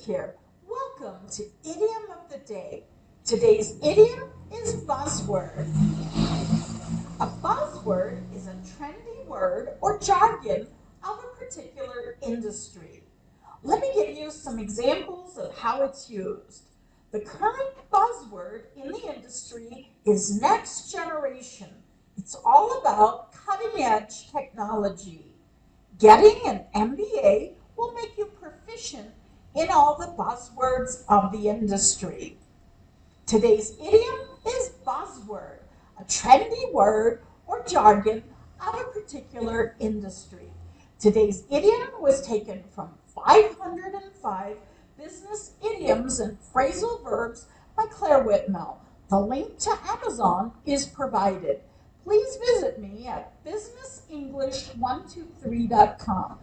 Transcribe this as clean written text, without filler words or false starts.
here. Welcome to Idiom of the Day. Today's idiom is buzzword. A buzzword is a trendy word or jargon of a particular industry. Let me give you some examples of how it's used. The current buzzword in the industry is next generation. It's all about cutting edge technology. Getting an MBA will make you proficient in all the buzzwords of the industry. Today's idiom is buzzword, a trendy word or jargon of a particular industry. Today's idiom was taken from 505 Business Idioms and Phrasal Verbs by Clare Whitmell. The link to Amazon is provided. Please visit me at businessenglish123.com.